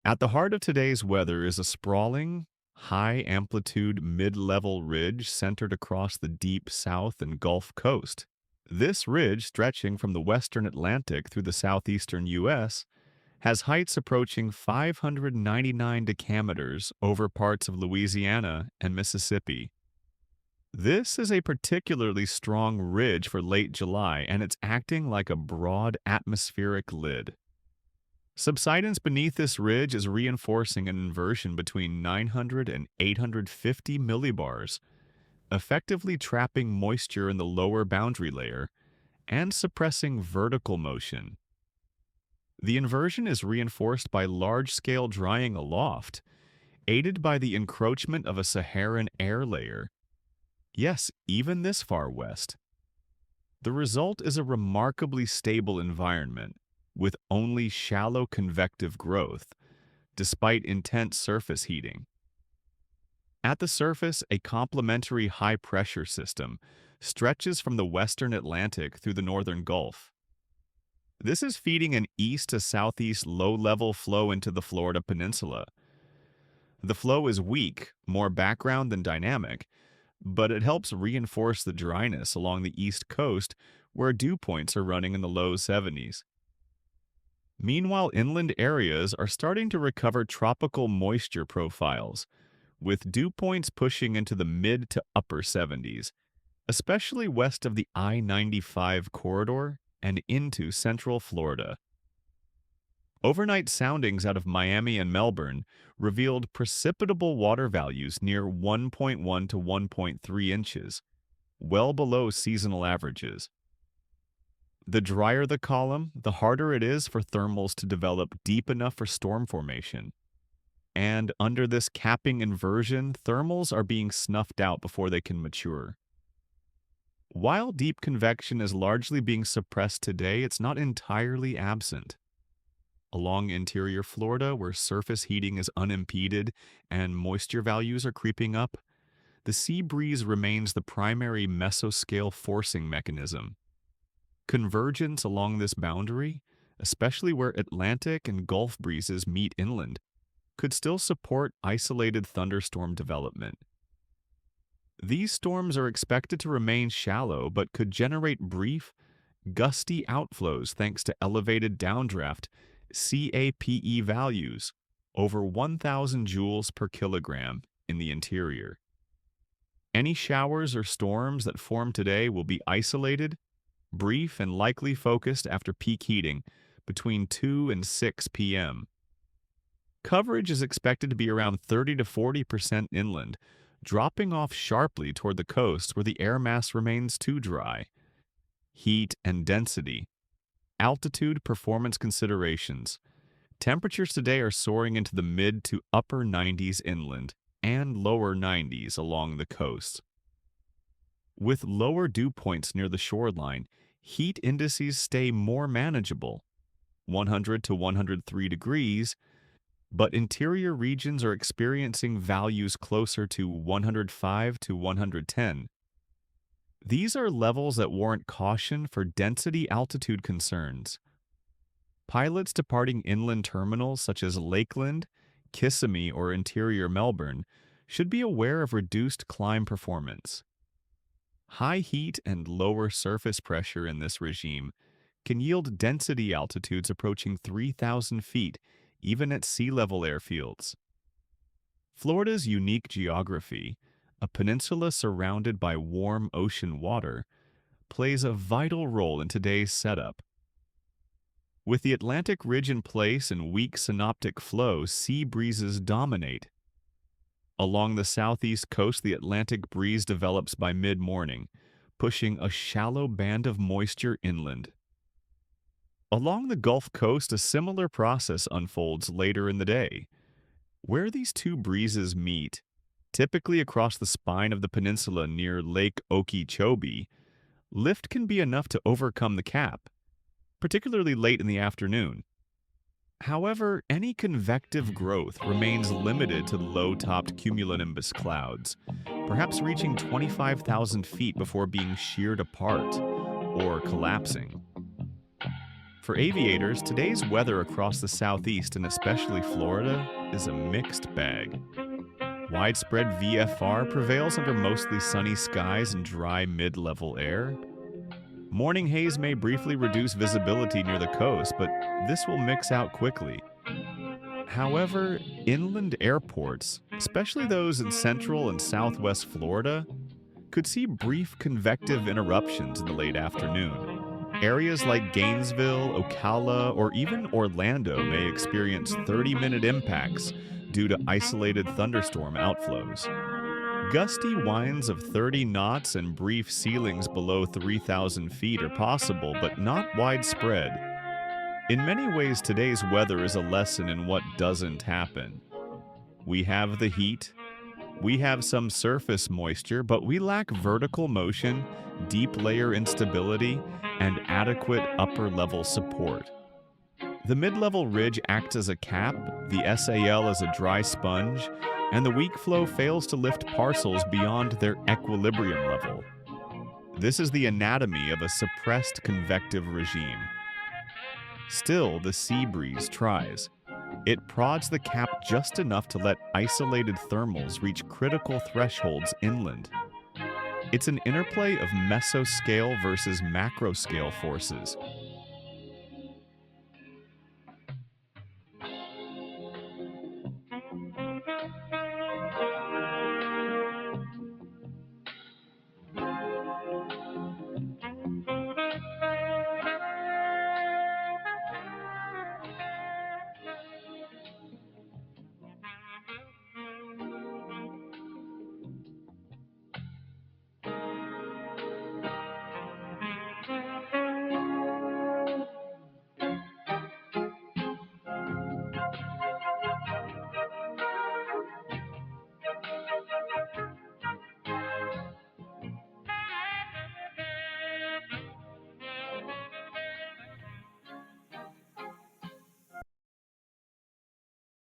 At the heart of today's weather is a sprawling, high-amplitude mid-level ridge centered across the deep South and Gulf Coast. This ridge, stretching from the western Atlantic through the southeastern U.S., has heights approaching 599 decameters over parts of Louisiana and Mississippi. This is a particularly strong ridge for late July, and it's acting like a broad atmospheric lid. Subsidence beneath this ridge is reinforcing an inversion between 900 and 850 millibars, effectively trapping moisture in the lower boundary layer and suppressing vertical motion. The inversion is reinforced by large-scale drying aloft, aided by the encroachment of a Saharan air layer. Yes, even this far west. The result is a remarkably stable environment, with only shallow convective growth, despite intense surface heating. At the surface, a complementary high-pressure system stretches from the western Atlantic through the northern Gulf. This is feeding an east to southeast low-level flow into the Florida peninsula. The flow is weak, more background than dynamic, but it helps reinforce the dryness along the east coast where dew points are running in the low 70s. Meanwhile, inland areas are starting to recover tropical moisture profiles, with dew points pushing into the mid to upper 70s, especially west of the I-95 corridor and into central Florida. Overnight soundings out of Miami and Melbourne revealed precipitable water values near 1.1 to 1.3 inches, well below seasonal averages. The drier the column, the harder it is for thermals to develop deep enough for storm formation. And under this capping inversion, thermals are being snuffed out before they can mature. While deep convection is largely being suppressed today, it's not entirely absent. Along interior Florida, where surface heating is unimpeded and moisture values are creeping up, the sea breeze remains the primary mesoscale forcing mechanism. Convergence along this boundary, especially where Atlantic and Gulf breezes meet inland, could still support isolated thunderstorm development. These storms are expected to remain shallow but could generate brief, gusty outflows thanks to elevated downdraft CAPE values over 1,000 joules per kilogram in the interior. Any showers or storms that form today will be isolated, brief, and likely focused after peak heating between 2 and 6 p.m. Coverage is expected to be around 30 to 40% inland, dropping off sharply toward the coast where the air mass remains too dry. Heat and density. Altitude performance considerations. Temperatures today are soaring into the mid to upper 90s inland and lower 90s along the coast. With lower dew points near the shoreline, heat indices stay more manageable, 100 to 103 degrees, but interior regions are experiencing values closer to 105 to 110. These are levels that warrant caution for density-altitude concerns. Pilots departing inland terminals such as Lakeland, Kissimmee, or interior Melbourne should be aware of reduced climb performance. High heat and lower surface pressure in this regime can yield density altitudes approaching 3,000 feet, even at sea-level airfields. Florida's unique geography, a peninsula surrounded by warm ocean water, plays a vital role in today's setup. With the Atlantic Ridge in place and weak synoptic flow, sea breezes dominate. Along the southeast coast, the Atlantic breeze develops by mid-morning, pushing a shallow band of moisture inland. Along the Gulf Coast, a similar process unfolds later in the day. Where these two breezes meet, typically across the spine of the peninsula near Lake Okeechobee, lift can be enough to overcome the cap, particularly late in the afternoon. However, any convective growth remains limited to the low-topped cumulonimbus clouds, perhaps reaching 25,000 feet before being sheared apart or collapsing. For aviators, today's weather across the southeast and especially Florida is a mixed bag. Widespread VFR prevails under mostly sunny skies and dry mid-level air. Morning haze may briefly reduce visibility near the coast, but this will mix out quickly. However, inland airports, especially those in central and southwest Florida, could see brief convective interruptions in the late afternoon. Areas like Gainesville, Ocala, or even Orlando may experience 30-minute impacts due to isolated thunderstorm outflows. Gusty winds of 30 knots and brief ceilings below 3,000 feet are possible, but not widespread. In many ways, today's weather is a lesson in what doesn't happen. We have the heat, we have some surface moisture, but we lack vertical motion, deep layer instability, and adequate upper level support. The mid-level ridge acts as a cap, the SAL as a dry sponge, and the weak flow fails to lift parcels beyond their equilibrium level. This is the anatomy of a suppressed convective regime. Still, the sea breeze tries. It prods the cap just enough to let isolated thermals reach critical thresholds inland. It's an interplay of mesoscale versus macroscale forces,